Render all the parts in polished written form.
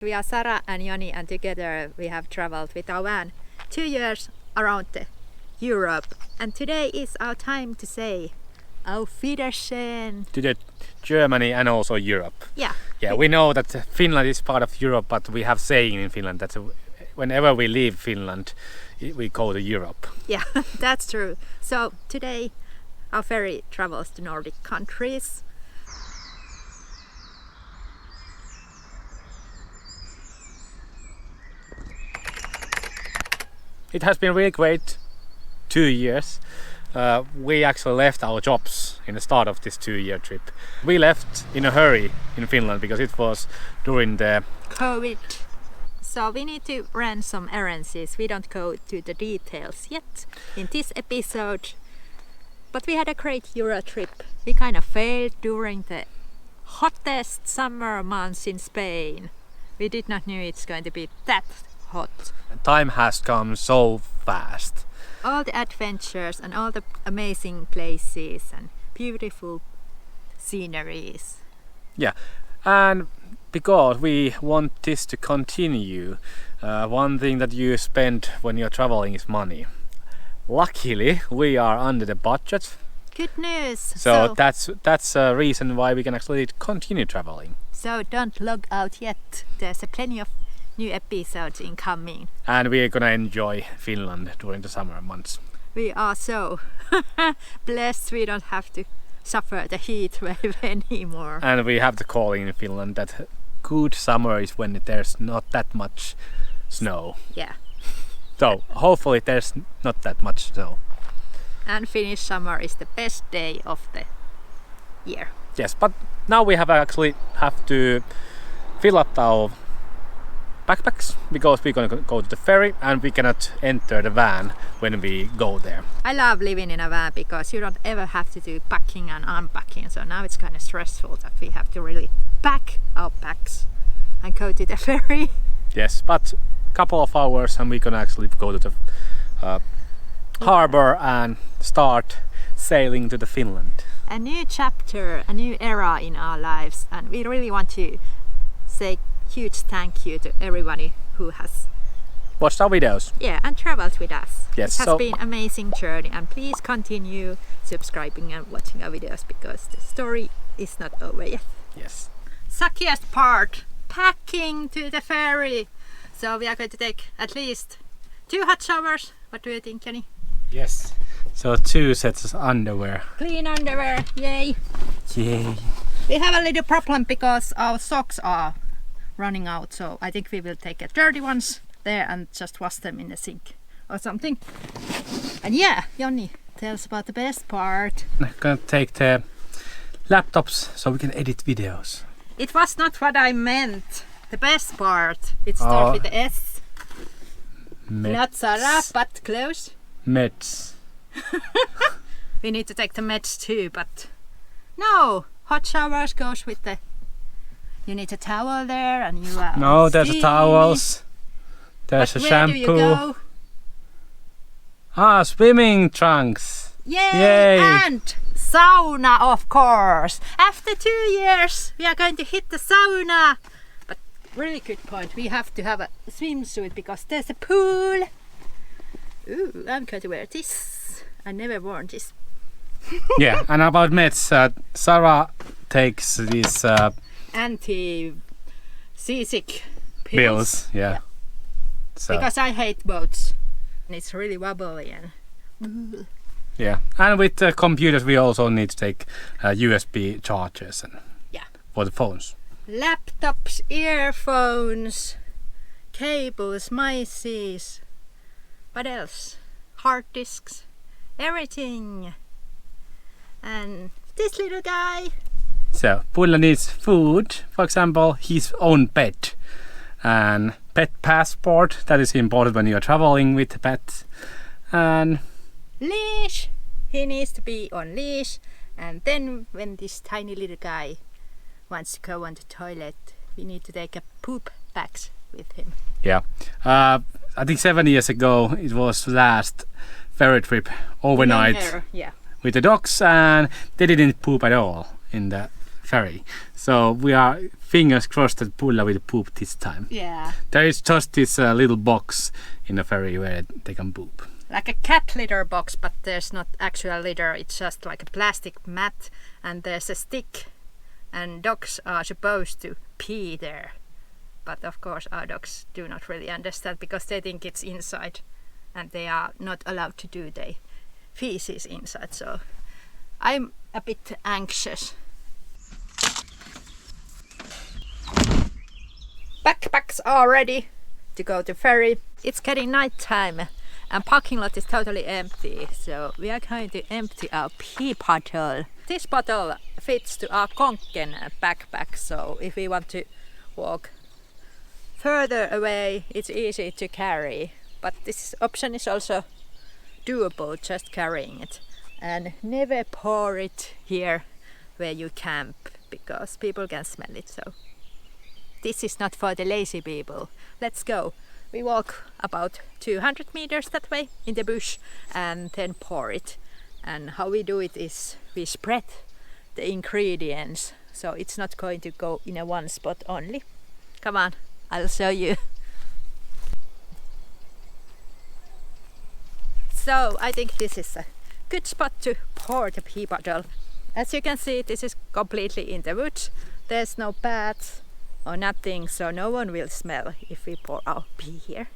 We are Sara and Joni, and together we have traveled with our van 2 years around Europe. And today is our time to say Auf Wiedersehen to the Germany and also Europe. Yeah. Yeah, we know that Finland is part of Europe, but we have saying in Finland that whenever we leave Finland, we go to Europe. Yeah, that's true. So today our ferry travels to Nordic countries. It has been really great 2 years. We actually left our jobs in the start of this 2-year trip. We left in a hurry in Finland because it was during the COVID. So we need to run some errands. We don't go to the details yet in this episode. But we had a great Euro trip. We kind of failed during the hottest summer months in Spain. We did not know it's going to be that hot. Time has come so fast. All the adventures and all the amazing places and beautiful sceneries. Yeah, and because we want this to continue, one thing that you spend when you're traveling is money. Luckily, we are under the budget. Good news! So that's a reason why we can actually continue traveling. So don't log out yet. There's plenty of new episodes incoming. And we're gonna enjoy Finland during the summer months. We are so blessed we don't have to suffer the heat wave anymore. And we have to call in Finland that good summer is when there's not that much snow. Yeah. So hopefully there's not that much snow. And Finnish summer is the best day of the year. Yes, but now we have to fill up our backpacks because we're gonna go to the ferry and we cannot enter the van when we go there. I love living in a van because you don't ever have to do packing and unpacking, so now it's kind of stressful that we have to really pack our packs and go to the ferry. Yes, but couple of hours and we're gonna actually go to the harbor and start sailing to the Finland. A new chapter, a new era in our lives, and we really want to say huge thank you to everybody who has watched our videos. Yeah, and traveled with us. Yes, it has been an amazing journey, and please continue subscribing and watching our videos because the story is not over yet. Yes. Suckiest part, packing to the ferry. So we are going to take at least 2 hot showers. What do you think, Joni? Yes. So 2 sets of underwear. Clean underwear, yay! Yay! We have a little problem because our socks are running out, so I think we will take dirty ones there and just wash them in the sink or something. And yeah, Joni, tell us about the best part. I'm gonna take the laptops so we can edit videos. It was not what I meant. The best part. It starts with the S. Meds. Not Sara, but close. Meds. We need to take the meds too, but no. Hot showers goes with the. You need a towel there, and you are. No, there's a towels. There's but a where shampoo. Do you go? Swimming trunks. Yay! Yay! And sauna, of course. After 2 years, we are going to hit the sauna. But really good point. We have to have a swimsuit because there's a pool. Ooh, I'm going to wear this. I never worn this. Yeah, and about meds, Sara takes these anti-seasick pills. Yeah. So. Because I hate boats. And it's really wobbly and. Yeah, and with the computers we also need to take USB chargers and for the phones. Laptops, earphones, cables, mices. What else? Hard disks, everything. And this little guy. So Pulla needs food, for example, his own pet, and pet passport. That is important when you are traveling with the pet. And leash. He needs to be on leash. And then when this tiny little guy wants to go on the toilet, we need to take a poop bags with him. Yeah. I think 7 years ago it was last ferry trip overnight with the dogs, and they didn't poop at all in the ferry. So we are fingers crossed that Pulla will poop this time. Yeah. There is just this little box in the ferry where they can poop. Like a cat litter box, but there's not actual litter. It's just like a plastic mat and there's a stick. And dogs are supposed to pee there. But of course our dogs do not really understand because they think it's inside. And they are not allowed to do their feces inside. So I'm a bit anxious. Backpacks are ready to go to ferry. It's getting night time and parking lot is totally empty, so we are going to empty our pee bottle. This bottle fits to our Konken backpack, so if we want to walk further away, it's easy to carry. But this option is also doable, just carrying it. And never pour it here where you camp, because people can smell it. So this is not for the lazy people. Let's go. We walk about 200 meters that way in the bush and then pour it. And how we do it is we spread the ingredients, so it's not going to go in a one spot only. Come on, I'll show you. So I think this is a good spot to pour the pee bottle. As you can see, this is completely in the woods. There's no paths or nothing, so no one will smell if we pour our pee here.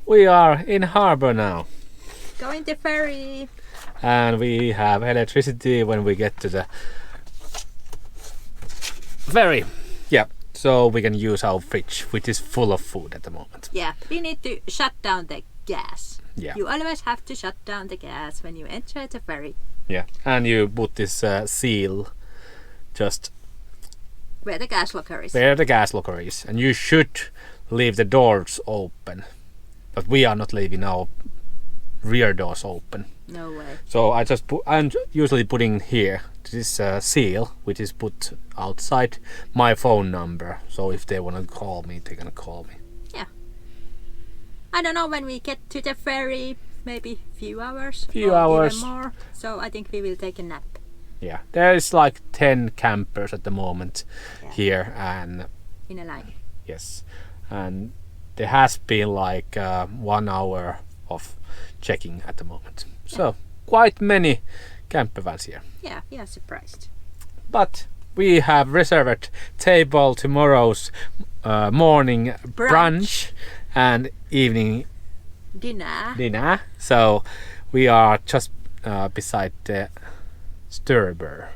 We are in harbor now. Going to ferry. And we have electricity when we get to the ferry. Yeah, so we can use our fridge, which is full of food at the moment. Yeah, we need to shut down the gas. Yeah. You always have to shut down the gas when you enter the ferry. Yeah, and you put this seal just Where the gas locker is. where the gas locker is. And you should leave the doors open. But we are not leaving our rear doors open. No way. So I'm usually putting here this seal, which is put outside my phone number. So if they want to call me, they can call me. Yeah. I don't know when we get to the ferry. Maybe few hours. Few or hours. Even more. So I think we will take a nap. Yeah, there is like 10 campers at the moment here, and In a line. yes, and there has been like 1 hour of checking at the moment. So quite many camper vans here. Yeah, we are surprised. But we have reserved table tomorrow's morning brunch and evening Dinner. So we are just beside the Sturber.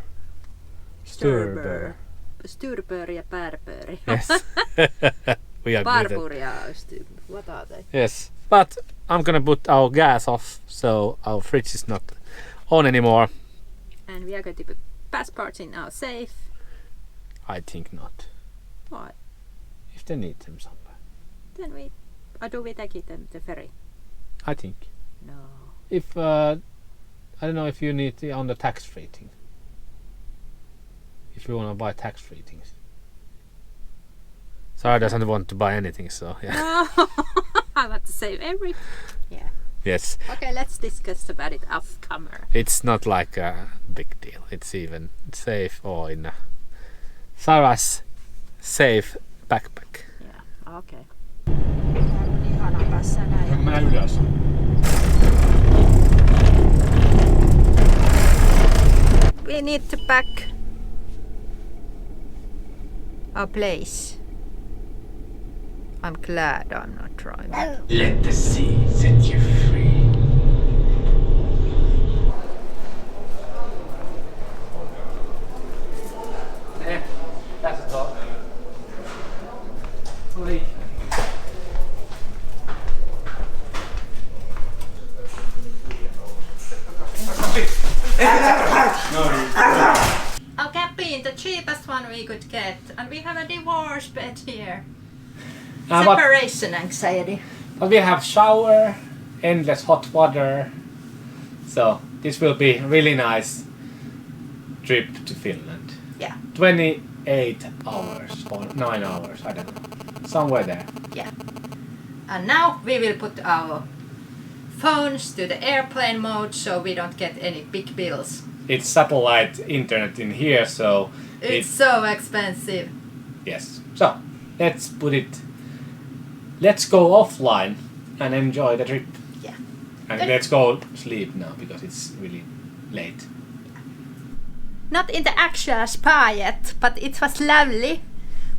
Sturber ja pärpöri. Yes. We are good at- Barbur ja what are they? Yes, but I'm gonna put our gas off, so our fridge is not on anymore. And we are going to put passports in our safe. I think not. Why? If they need them somewhere. Then we... Or do we take it to the ferry? I think. No. If I don't know if you need it on the tax-free thing. If you wanna buy tax-free things. Sarah doesn't want to buy anything, so yeah. No. I want to save every... Yeah. Yes, Okay, let's discuss about it off camera. it's not like a big deal. It's even safe or in a Sarah's safe backpack. Yeah, okay. Mennään ylös. We need to pack our place. I'm glad I'm not driving. Let the sea set you free. That's a top. Our cabin, the cheapest one we could get, and we have a divorce bed here. Separation anxiety. But we have shower, endless hot water, so this will be a really nice trip to Finland. Yeah. 28 hours or 9 hours, I don't know, somewhere there. Yeah. And now we will put our phones to the airplane mode so we don't get any big bills. It's satellite internet in here, so it's so expensive. Yes. So let's put it. Let's go offline and enjoy the trip. Yeah. And let's go sleep now because it's really late. Not in the actual spa yet, but it was lovely.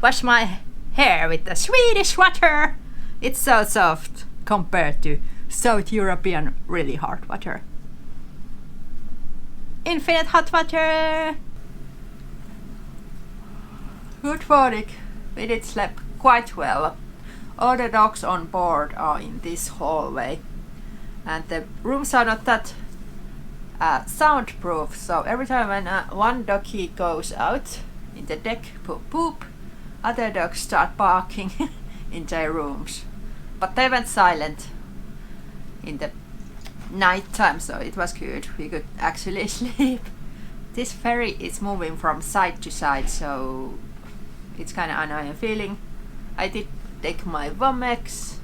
Wash my hair with the Swedish water. It's so soft compared to South European really hard water. Infinite hot water. Good morning. We did sleep quite well. All the dogs on board are in this hallway, and the rooms are not that soundproof. So every time when one doggy goes out in the deck poop, other dogs start barking in their rooms. But they went silent in the night time, so it was good. We could actually sleep. This ferry is moving from side to side, so it's kind of annoying feeling. I did take my Vomex.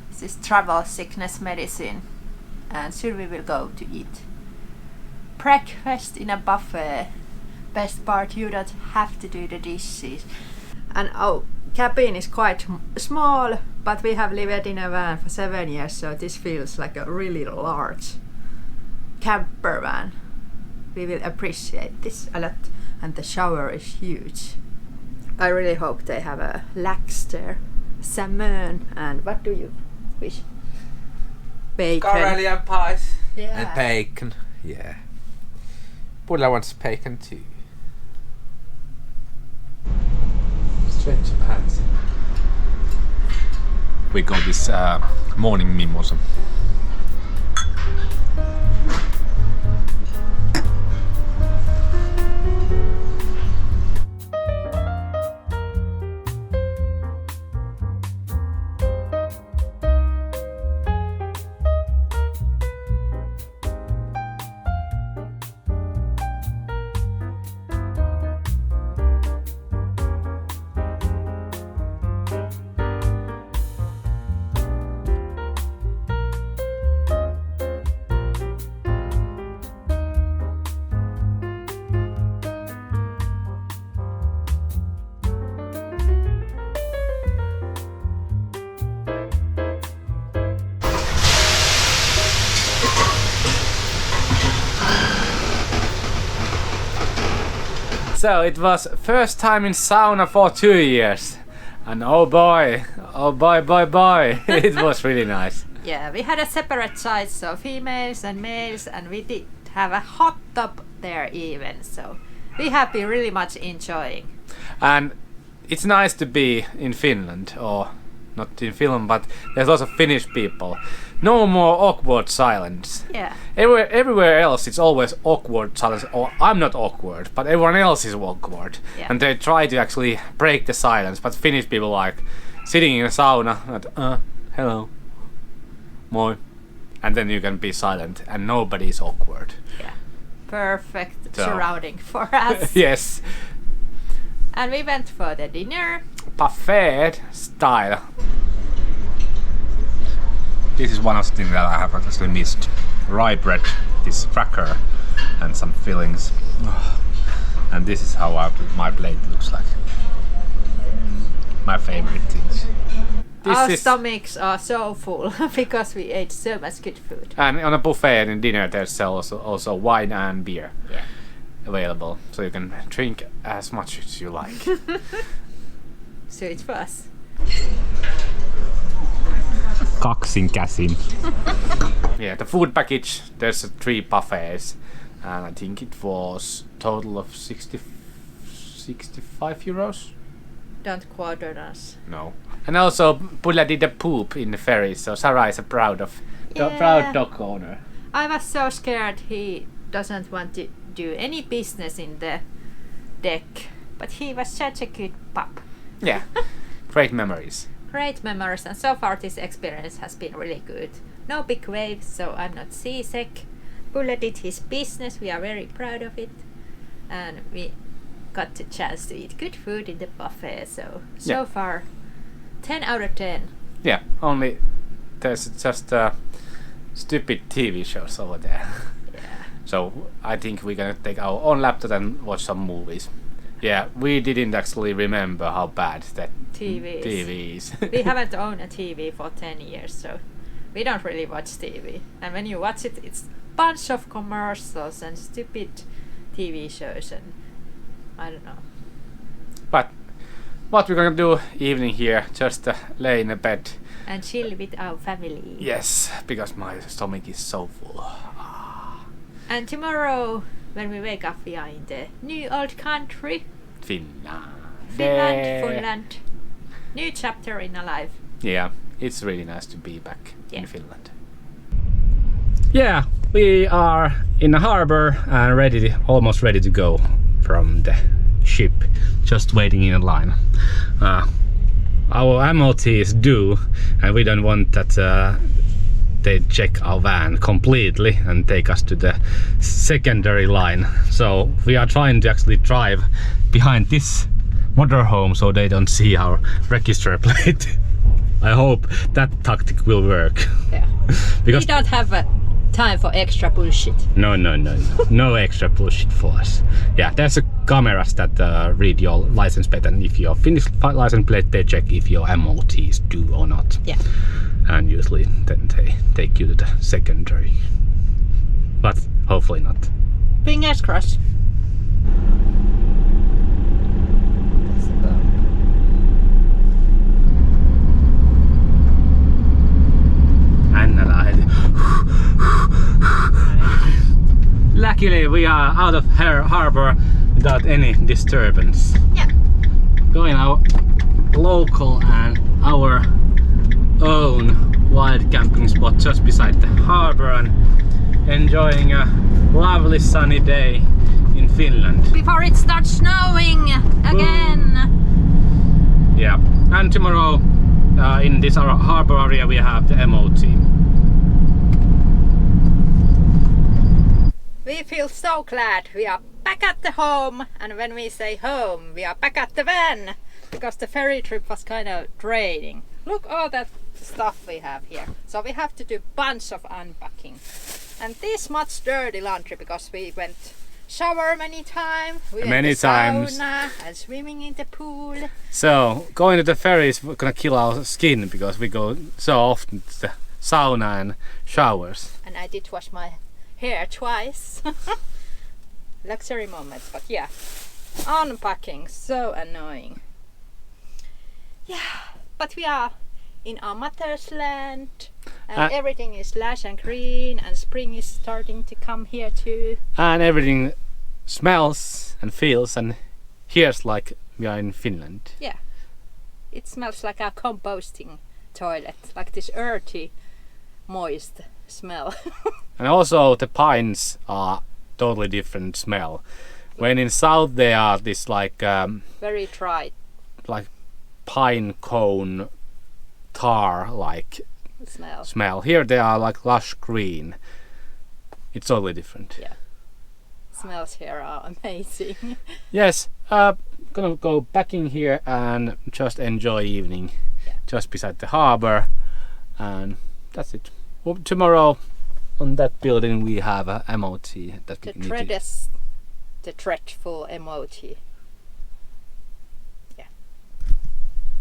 This is travel sickness medicine, and soon we will go to eat breakfast in a buffet. Best part, you don't have to do the dishes. And our cabin is quite small, but we have lived in a van for 7 years, so this feels like a really large camper van. We will appreciate this a lot, and the shower is huge. I really hope they have a lax there, salmon, and what do you wish? Bacon. Karelian pies. Yeah. And bacon. Yeah. Pulla wants bacon too. Stretch pants. We got this morning mimosa. So it was first time in sauna for 2 years, and oh boy, it was really nice. Yeah, we had a separate size, so females and males, and we did have a hot tub there even, so we have been really much enjoying. And it's nice to be in Finland, or not in Finland, but there's lots of Finnish people. No more awkward silence. Yeah. Everywhere else it's always awkward silence, or I'm not awkward, but everyone else is awkward. Yeah. And they try to actually break the silence, but Finnish people like sitting in a sauna and hello, moi, and then you can be silent and nobody is awkward. Yeah. Perfect So. surrounding for us. Yes. And we went for the dinner. Buffet style. This is one of the things that I have actually missed. Rye bread, this cracker, and some fillings. And this is how my plate looks like. My favorite things. Our stomachs are so full because we ate so much good food. And on a buffet and dinner there's also wine and beer available, so you can drink as much as you like. So it's for us. Kaksin käsin. Yeah, the food package, there's 3 buffets, and I think it was total of 65 euros. Don't quote on us. No. And also Pulla did a poop in the ferry, so Sarah is a proud dog owner. I was so scared he doesn't want to do any business in the deck, but he was such a good pup. Yeah, great memories. Great memories, and so far this experience has been really good. No big waves, so I'm not seasick. Bulle did his business, we are very proud of it. And we got the chance to eat good food in the buffet, so far 10 out of 10. Yeah, only there's just stupid TV shows over there. Yeah. So I think we're gonna take our own laptop and watch some movies. Yeah, we didn't actually remember how bad that TV is. We haven't owned a TV for 10 years, so we don't really watch TV. And when you watch it, it's a bunch of commercials and stupid TV shows, and I don't know. But what we're gonna do evening here, just lay in a bed. And chill with our family. Yes, because my stomach is so full. And tomorrow, when we wake up, we are in the new old country. Finland. Finland. New chapter in our life. Yeah, it's really nice to be back in Finland. Yeah, we are in the harbor and almost ready to go from the ship. Just waiting in a line. Our MOT is due, and we don't want that they check our van completely and take us to the secondary line. So we are trying to actually drive behind this motorhome so they don't see our register plate. I hope that tactic will work. Yeah. Because we don't have time for extra bullshit. No extra bullshit for us. Yeah, there's a cameras that read your license plate, and if your Finnish license plate, they check if your MOT is due or not. Yeah. And usually then they take you to the secondary. But hopefully not. Fingers crossed. Luckily we are out of harbor without any disturbance. Yeah. Going our local and our own wild camping spot just beside the harbor and enjoying a lovely sunny day in Finland. Before it starts snowing again. Yeah, and tomorrow in this harbor area we have the MOT. We feel so glad we are back at the home, and when we say home, we are back at the van, because the ferry trip was kind of draining. Look all that stuff we have here. So we have to do a bunch of unpacking. And this much dirty laundry because we went shower many times. We went to sauna and swimming in the pool. So going to the ferry is gonna kill our skin because we go so often to the sauna and showers. And I did wash my hair twice. Luxury moments, but yeah. Unpacking, so annoying. Yeah, but we are in our mother's land, and everything is lush and green, and spring is starting to come here too. And everything smells and feels and hears like we are in Finland. Yeah, it smells like a composting toilet, like this earthy, moist smell. And also the pines are totally different smell. When in south they are this like very dry, like pine cone tar like smell. Here they are like lush green. It's totally different. Yeah, smells here are amazing. Yes, gonna go back in here and just enjoy evening just beside the harbor, and that's it. Well, tomorrow on that building we have a MOT that we need to... The dreadful MOT.